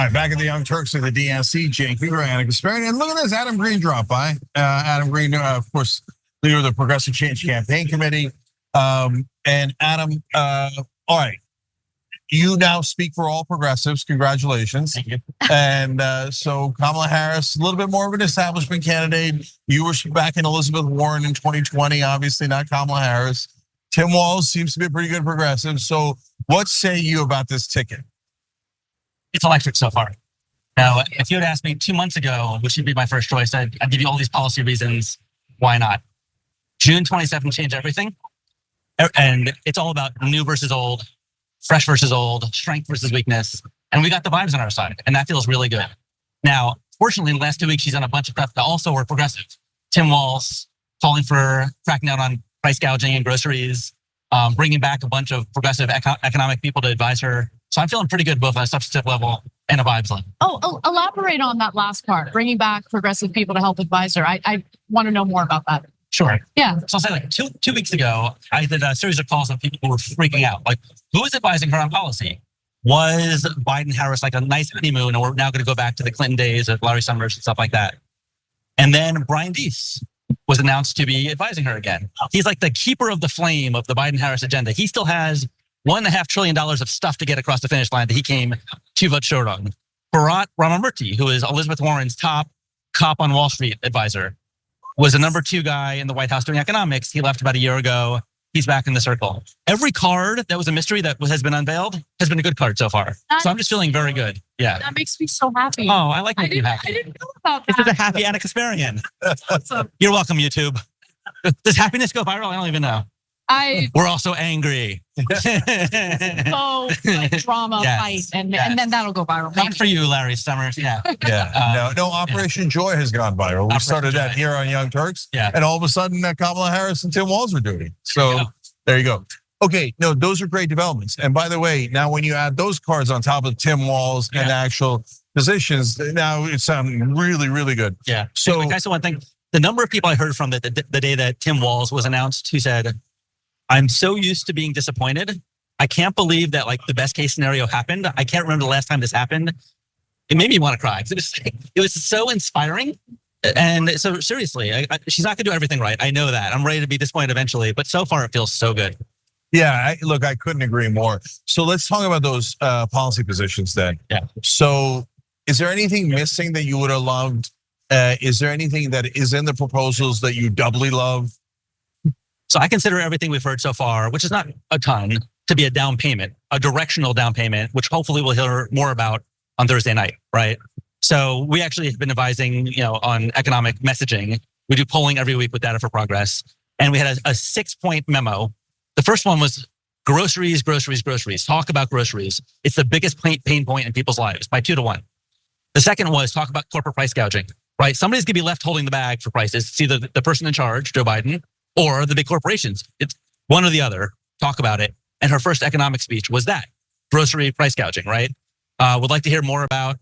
right, back at the Young Turks of the DNC, Cenk, Uygur, and Kasparian. And look at this, Adam Green dropped by. Adam Green, of course, leader of the Progressive Change Campaign Committee. And Adam, all right, you now speak for all progressives. Congratulations. Thank you. And so Kamala Harris, a little bit more of an establishment candidate. You were back in Elizabeth Warren in 2020, obviously not Kamala Harris. Tim Walz seems to be a pretty good progressive. So what say you about this ticket? It's electric so far. Now, if you had asked me 2 months ago, which would be my first choice, I'd give you all these policy reasons. Why not? June 27th changed everything. And it's all about new versus old, fresh versus old, strength versus weakness. And we got the vibes on our side. And that feels really good. Now, fortunately, in the last 2 weeks, she's done a bunch of stuff that also were progressive. Tim Walz calling for cracking down on price gouging in groceries, bringing back a bunch of progressive economic people to advise her. So I'm feeling pretty good both on a substantive level and a vibes level. Oh, elaborate on that last part, bringing back progressive people to help advise her. I want to know more about that. Sure. Yeah. So I'll say like two weeks ago, I did a series of calls with people who were freaking out. Like, who is advising her on policy? Was Biden-Harris like a nice honeymoon, or we're now going to go back to the Clinton days of Larry Summers and stuff like that? And then Brian Deese was announced to be advising her again. He's like the keeper of the flame of the Biden-Harris agenda. He still has $1.5 trillion of stuff to get across the finish line that he came 2 votes short on. Bharat Ramamurthy, who is Elizabeth Warren's top cop on Wall Street advisor, was the number 2 guy in the White House doing economics. He left about a year ago. He's back in the circle. Every card that was a mystery that has been unveiled has been a good card so far. So I'm just feeling very good. Yeah. That makes me so happy. Oh, I like making you happy. I didn't know about This that. is a happy Anna Kasparian. Awesome. You're welcome, YouTube. Does happiness go viral? I don't even know. We're also angry. Drama, Yes, fight, and yes. then that'll go viral. Not for you, Larry Summers. Yeah. Yeah, no, Operation Joy has gone viral. We Operation started that Joy. here on Young Turks. Yeah. And all of a sudden, Kamala Harris and Tim Walz are doing it. So there you go. Okay, no, those are great developments. And by the way, now when you add those cards on top of Tim Walz and actual positions, now it sounds really, really good. Yeah. So Can I say one thing? The number of people I heard from the day that Tim Walz was announced who said, I'm so used to being disappointed. I can't believe that like the best case scenario happened. I can't remember the last time this happened. It made me want to cry. It was so inspiring. And so seriously, she's not gonna do everything right. I know that. I'm ready to be disappointed eventually, but so far it feels so good. yeah, look, I couldn't agree more. So let's talk about those policy positions then. Yeah. So is there anything missing that you would have loved? Is there anything that is in the proposals that you doubly love? So I consider everything we've heard so far, which is not a ton, to be a down payment, a directional down payment, which hopefully we'll hear more about on Thursday night, right? So we actually have been advising, on economic messaging. We do polling every week with Data for Progress. And we had a 6-point memo. The first one was groceries, groceries, groceries. Talk about groceries. It's the biggest pain point in people's lives by 2 to 1. The second was talk about corporate price gouging, right? Somebody's gonna be left holding the bag for prices. It's either the person in charge, Joe Biden, or the big corporations. It's one or the other. Talk about it. And her first economic speech was that, grocery price gouging, right? Would like to hear more about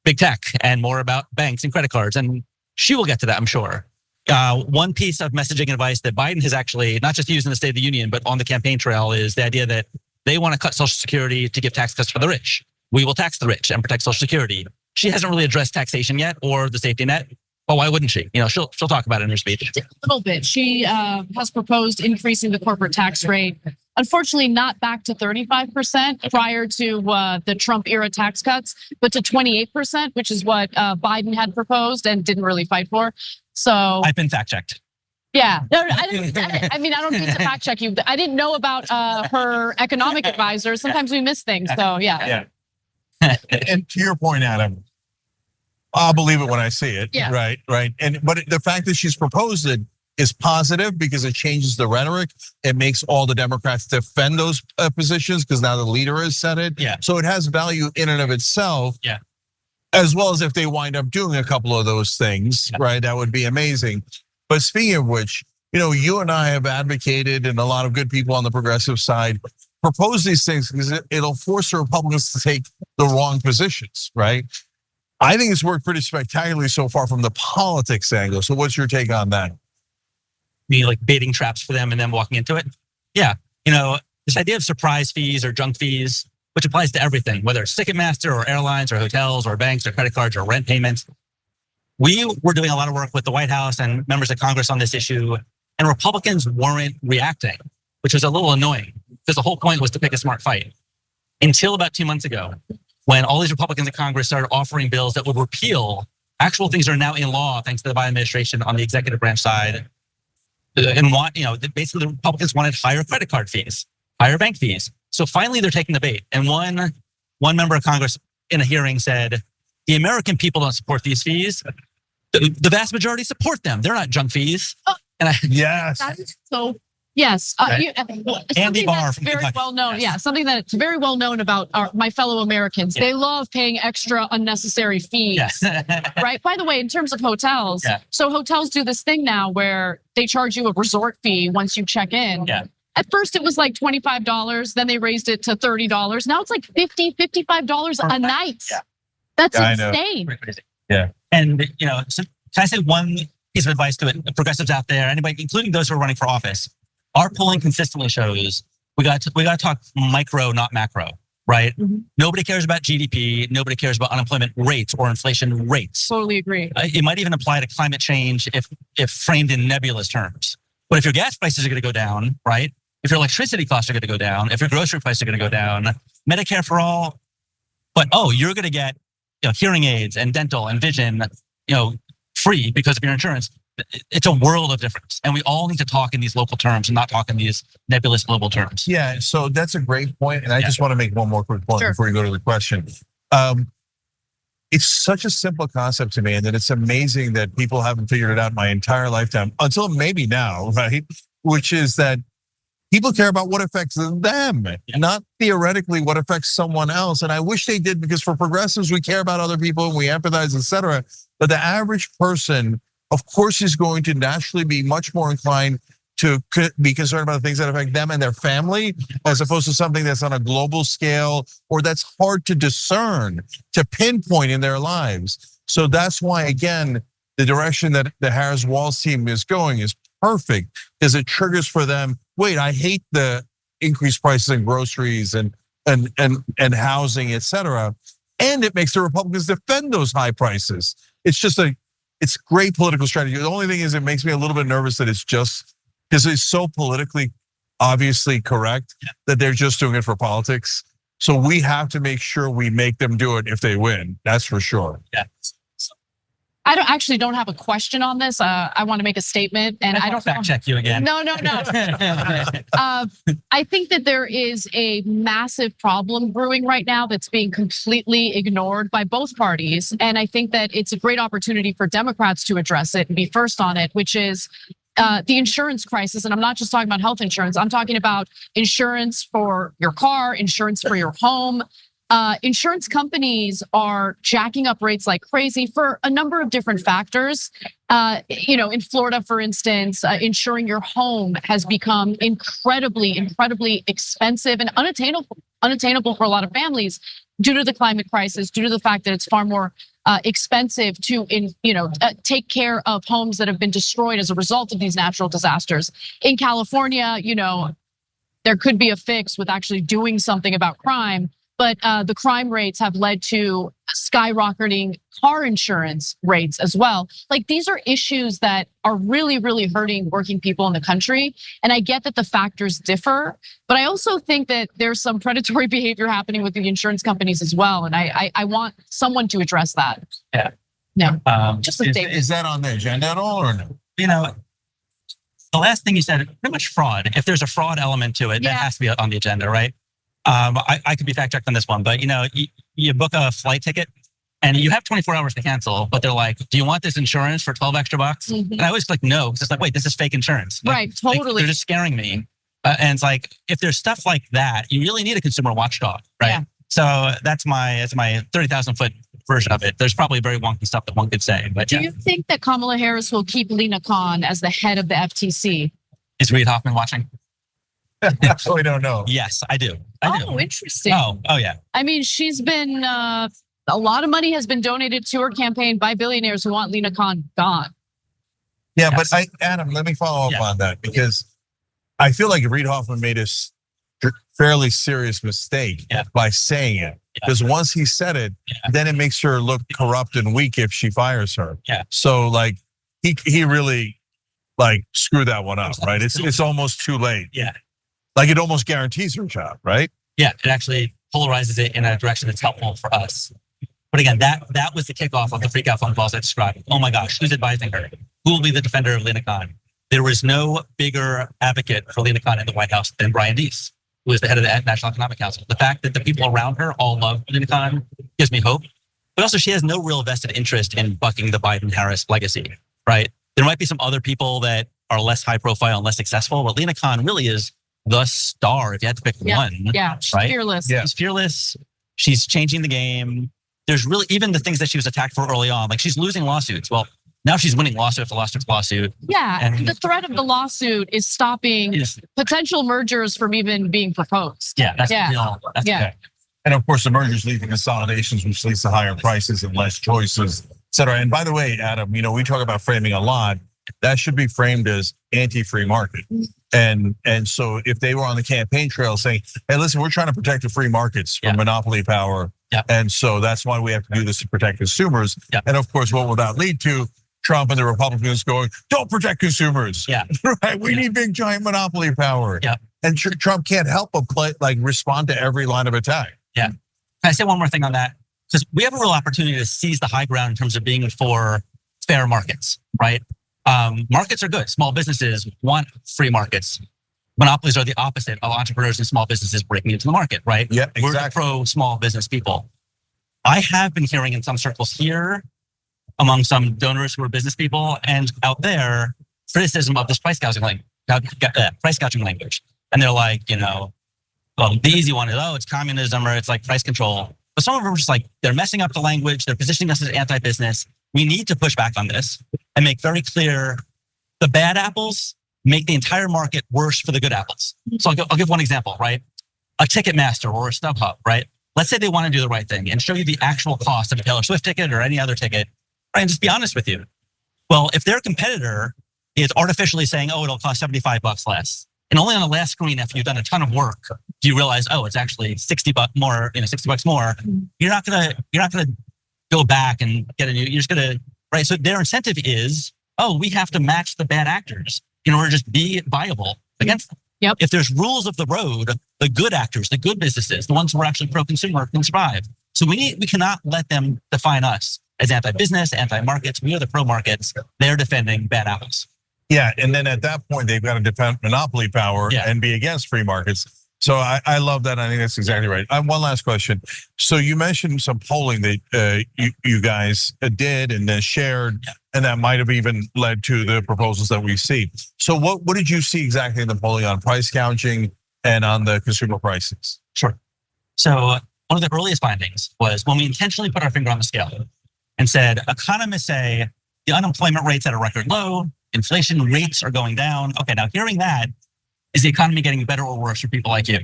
big tech and more about banks and credit cards. And she will get to that, I'm sure. One piece of messaging advice that Biden has actually not just used in the State of the Union, but on the campaign trail is the idea that they want to cut Social Security to give tax cuts for the rich. We will tax the rich and protect Social Security. She hasn't really addressed taxation yet or the safety net. Well, why wouldn't she? She'll talk about it in her speech. A little bit. She has proposed increasing the corporate tax rate. Unfortunately, not back to 35% prior to the Trump era tax cuts, but to 28%, which is what Biden had proposed and didn't really fight for. So I've been fact checked. Yeah, no, I don't need to fact check you. I didn't know about her economic advisor. Sometimes we miss things. So yeah. And to your point, Adam, I'll believe it when I see it. Yeah. Right. But the fact that she's proposed it is positive because it changes the rhetoric. It makes all the Democrats defend those positions because now the leader has said it. Yeah. So it has value in and of itself. Yeah. As well as if they wind up doing a couple of those things, right? That would be amazing. But speaking of which, you and I have advocated, and a lot of good people on the progressive side propose these things because it'll force the Republicans to take the wrong positions, right? I think it's worked pretty spectacularly so far from the politics angle. So what's your take on that? Be like baiting traps for them and then walking into it. Yeah. This idea of surprise fees or junk fees, which applies to everything, whether it's Ticketmaster or airlines or hotels or banks or credit cards or rent payments. We were doing a lot of work with the White House and members of Congress on this issue, and Republicans weren't reacting, which was a little annoying because the whole point was to pick a smart fight. Until about 2 months ago, when all these Republicans in Congress started offering bills that would repeal actual things that are now in law, thanks to the Biden administration on the executive branch side, and basically the Republicans wanted higher credit card fees, higher bank fees. So finally they're taking the bait. And one member of Congress in a hearing said, the American people don't support these fees. The vast majority support them. They're not junk fees. Yes. So yes, Andy Barr from very Kentucky. well known. Yeah, something that's very well known about my fellow Americans. They love paying extra unnecessary fees. Yes. Right. By the way, in terms of hotels, so hotels do this thing now where they charge you a resort fee once you check in. Yeah. At first it was like $25, then they raised it to $30. Now it's like $50, $55 a night. Yeah. That's insane. Crazy. Yeah. And so can I say one piece of advice to it? Progressives out there, anybody, including those who are running for office, our polling consistently shows we got to talk micro, not macro, right? Mm-hmm. Nobody cares about GDP. Nobody cares about unemployment rates or inflation rates. Totally agree. It might even apply to climate change if framed in nebulous terms. But if your gas prices are going to go down, right? If your electricity costs are going to go down, if your grocery prices are going to go down, Medicare for all, but you're going to get hearing aids and dental and vision, free because of your insurance. It's a world of difference. And we all need to talk in these local terms and not talk in these nebulous global terms. Yeah, so that's a great point. And I just want to make one more quick point before you go to the question. It's such a simple concept to me, and that it's amazing that people haven't figured it out my entire lifetime until maybe now, right? Which is that people care about what affects them, not theoretically what affects someone else. And I wish they did, because for progressives, we care about other people and we empathize, etc. But the average person, of course, is going to naturally be much more inclined to be concerned about the things that affect them and their family, as opposed to something that's on a global scale or that's hard to discern, to pinpoint in their lives. So that's why, again, the direction that the Harris-Walz team is going is perfect, because it triggers for them, wait, I hate the increased prices in groceries and housing, etc. And it makes the Republicans defend those high prices. It's great political strategy. The only thing is, it makes me a little bit nervous that it's just because it's so politically obviously correct that they're just doing it for politics. So we have to make sure we make them do it if they win. That's for sure. Yeah. I don't have a question on this. I want to make a statement, and I don't fact check you again. No. I think that there is a massive problem brewing right now that's being completely ignored by both parties, and I think that it's a great opportunity for Democrats to address it and be first on it, which is the insurance crisis. And I'm not just talking about health insurance. I'm talking about insurance for your car, insurance for your home. Insurance companies are jacking up rates like crazy for a number of different factors. In Florida, for instance, insuring your home has become incredibly expensive and unattainable for a lot of families due to the climate crisis, due to the fact that it's far more expensive to take care of homes that have been destroyed as a result of these natural disasters. In California, there could be a fix with actually doing something about crime. But the crime rates have led to skyrocketing car insurance rates as well. Like, these are issues that are really hurting working people in the country. And I get that the factors differ, but I also think that there's some predatory behavior happening with the insurance companies as well. And I want someone to address that. Yeah. No, just a statement. Is that on the agenda at all, or no? The last thing you said, pretty much fraud. If there's a fraud element to it, that has to be on the agenda, right? I could be fact checked on this one, but you book a flight ticket and you have 24 hours to cancel, but they're like, do you want this insurance for 12 extra bucks? Mm-hmm. And I always click no, because it's like, wait, this is fake insurance. Right, totally. They're just scaring me. And it's like, if there's stuff like that, you really need a consumer watchdog, right? Yeah. So that's my 30,000 foot version of it. There's probably very wonky stuff that one could say, but do you think that Kamala Harris will keep Lina Khan as the head of the FTC? Is Reid Hoffman watching? We don't know. Yes, I do. Interesting. Oh, yeah. I mean, she's been, a lot of money has been donated to her campaign by billionaires who want Lina Khan gone. Yeah, yes. But Adam, let me follow up on that, because I feel like Reid Hoffman made a fairly serious mistake by saying it. Because once he said it, then it makes her look corrupt and weak if she fires her. So like he really like screwed that one up, right? It's almost too late. Like it almost guarantees her job, right? Yeah, it actually polarizes it in a direction that's helpful for us. But again, that was the kickoff of the freak out phone calls I described. Oh my gosh, who's advising her? Who will be the defender of Lina Khan? There was no bigger advocate for Lina Khan in the White House than Brian Deese, who is the head of the National Economic Council. The fact that the people around her all love Lina Khan gives me hope. But also, she has no real vested interest in bucking the Biden-Harris legacy, right? There might be some other people that are less high profile and less successful, but Lina Khan really is the star if you had to pick one. Yeah, she's right? fearless. She's fearless. She's changing the game. There's really, even the things that she was attacked for early on, like she's losing lawsuits. Well, now she's winning lawsuit after lawsuit after lawsuit. Yeah, and the threat of the lawsuit is stopping potential mergers from even being proposed. Yeah, that's real. That's yeah. And of course, the mergers lead to consolidations, which leads to higher prices and less choices, et cetera. And by the way, Adam, we talk about framing a lot. That should be framed as anti-free market. And so if they were on the campaign trail saying, hey, listen, we're trying to protect the free markets from monopoly power. And so that's why we have to do this to protect consumers. And of course, what will that lead to? Trump and the Republicans going, don't protect consumers. Right? We need big giant monopoly power. And Trump can't help but respond to every line of attack. Can I say one more thing on that? Because we have a real opportunity to seize the high ground in terms of being for fair markets, right? Markets are good. Small businesses want free markets. Monopolies are the opposite of entrepreneurs and small businesses breaking into the market, right? Yeah, exactly. We're pro small business people. I have been hearing in some circles here, among some donors who are business people, and out there, criticism of this price gouging language. And they're like, well, the easy one is, it's communism or it's like price control. But some of them are just like, they're messing up the language. They're positioning us as anti-business. We need to push back on this and make very clear the bad apples make the entire market worse for the good apples. So I'll give one example, right? A Ticketmaster or a StubHub, right? Let's say they want to do the right thing and show you the actual cost of a Taylor Swift ticket or any other ticket, right? And just be honest with you. Well, if their competitor is artificially saying, it'll cost $75 less, and only on the last screen after you've done a ton of work, do you realize, it's actually $60 more, $60 more. You're not gonna go back and get a new, you're just gonna, right? So their incentive is, we have to match the bad actors in order to just be viable against them. If there's rules of the road, the good actors, the good businesses, the ones who are actually pro-consumer can survive. So we cannot let them define us as anti-business, anti-markets. We are the pro-markets. They're defending bad apples. Yeah, and then at that point, they've got to defend monopoly power and be against free markets. So I love that. I think that's exactly right. I have one last question. So you mentioned some polling that you guys did and then shared, and that might have even led to the proposals that we see. So what did you see exactly in the polling on price gouging and on the consumer prices? Sure. So one of the earliest findings was when we intentionally put our finger on the scale and said, economists say the unemployment rate's at a record low, inflation rates are going down. Okay, now hearing that, is the economy getting better or worse for people like you?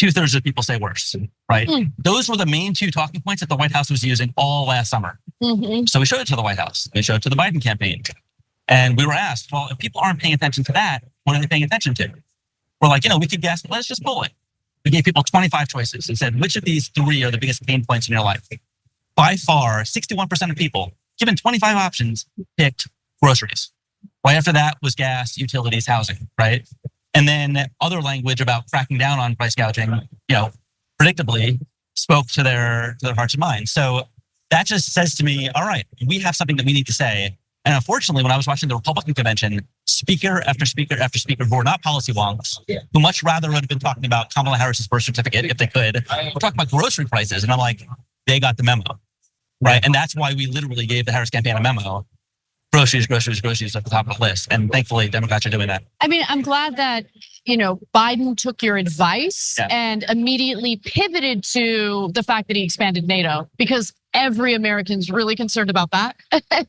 2/3 of people say worse, right? Those were the main two talking points that the White House was using all last summer. So we showed it to the White House. We showed it to the Biden campaign. And we were asked, well, if people aren't paying attention to that, what are they paying attention to? We're like, we could guess, let's just poll it. We gave people 25 choices and said, which of these 3 are the biggest pain points in your life? By far, 61% of people, given 25 options, picked groceries. Right after that was gas, utilities, housing, right? And then other language about cracking down on price gouging, predictably spoke to their hearts and minds. So that just says to me, all right, we have something that we need to say. And unfortunately, when I was watching the Republican convention, speaker after speaker after speaker who are not policy wonks, who much rather would have been talking about Kamala Harris's birth certificate if they could, we're talking about grocery prices. And I'm like, they got the memo, right? And that's why we literally gave the Harris campaign a memo. Groceries at the top of the list. And thankfully, Democrats are doing that. I mean, I'm glad that, Biden took your advice and immediately pivoted to the fact that he expanded NATO, because every American's really concerned about that.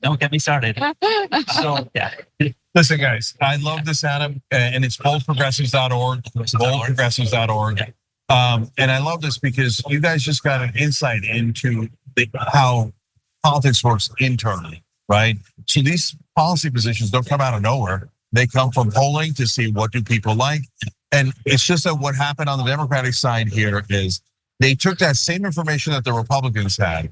Don't get me started. So, listen, guys, I love this, Adam, and it's boldprogressives.org, boldprogressives.org. And I love this because you guys just got an insight into how politics works internally. Right? So these policy positions don't come out of nowhere. They come from polling to see what do people like. And it's just that what happened on the Democratic side here is they took that same information that the Republicans had,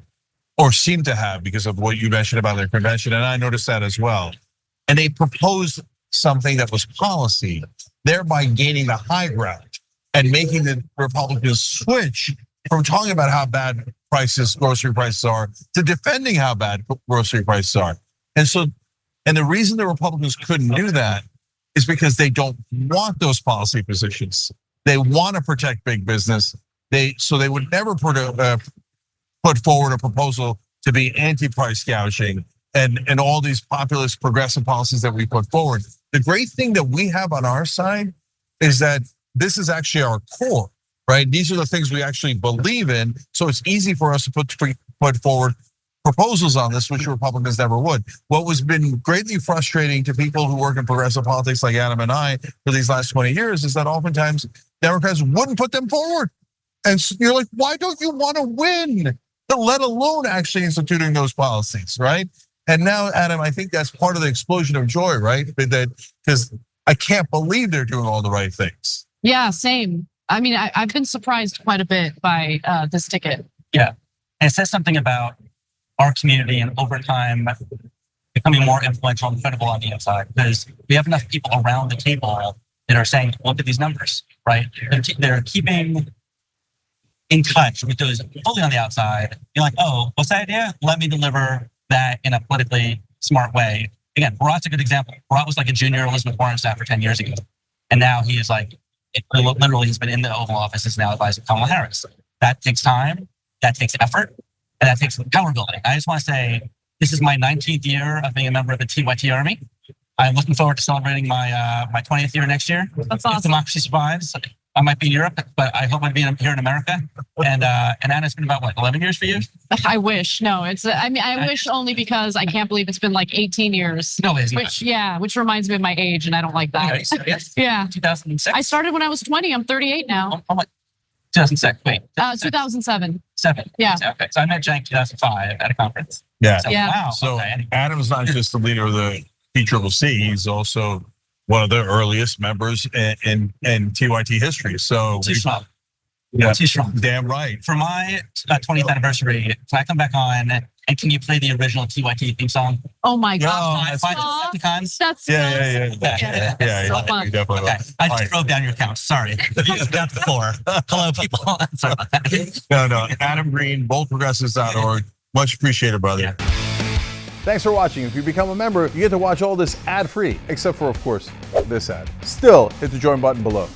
or seemed to have because of what you mentioned about their convention, and I noticed that as well. And they proposed something that was policy, thereby gaining the high ground and making the Republicans switch from talking about how bad grocery prices are, to defending how bad grocery prices are. And the reason the Republicans couldn't do that is because they don't want those policy positions. They want to protect big business. So they would never put forward a proposal to be anti-price gouging and all these populist progressive policies that we put forward. The great thing that we have on our side is that this is actually our core, right? These are the things we actually believe in. So it's easy for us to put forward proposals on this, which Republicans never would. What was been greatly frustrating to people who work in progressive politics like Adam and I for these last 20 years is that oftentimes Democrats wouldn't put them forward. And you're like, why don't you want to win? Let alone actually instituting those policies, right? And now, Adam, I think that's part of the explosion of joy, right? Because I can't believe they're doing all the right things. Yeah, same. I mean, I've been surprised quite a bit by this ticket. Yeah, and it says something about our community and over time becoming more influential and credible on the inside, because we have enough people around the table that are saying, look at these numbers, right? They're keeping in touch with those fully on the outside. You're like, oh, what's that idea? Let me deliver that in a politically smart way. Again, Barack's a good example. Barack was like a junior Elizabeth Warren staff for 10 years ago. And now he is like, literally he's been in the Oval Office, is now advising Kamala Harris. That takes time, that takes effort, and that takes power building. I just want to say, this is my 19th year of being a member of the TYT Army. I'm looking forward to celebrating my 20th year next year. That's awesome. If democracy survives, I might be in Europe, but I hope I'd be here in America. And Anna, it's been about what, 11 years for you? I wish. No, I wish only because I can't believe it's been like 18 years. No, it's not. Which reminds me of my age, and I don't like that. Yeah. 2006. I started when I was 20. I'm 38 now. Oh, 2006. Wait. 2007. Yeah. Okay. So I met Cenk 2005 at a conference. Yeah. So, Yeah. wow. So okay. Adam's not just the leader of the PCCC, he's also one of the earliest members in TYT history. So Too strong. Yeah, Too strong. damn right. For my 20th anniversary, can I come back on and can you play the original TYT theme song? Oh my No, gosh. By the Decepticons? That's Yeah. So fun. You definitely will. Okay. I All just wrote down your count. Sorry. Down to 4. Hello, people. Sorry about that. No. Adam Green, boldprogressives.org. Much appreciated, brother. Yeah. Thanks for watching. If you become a member, you get to watch all this ad-free, except for, of course, this ad. Still, hit the join button below.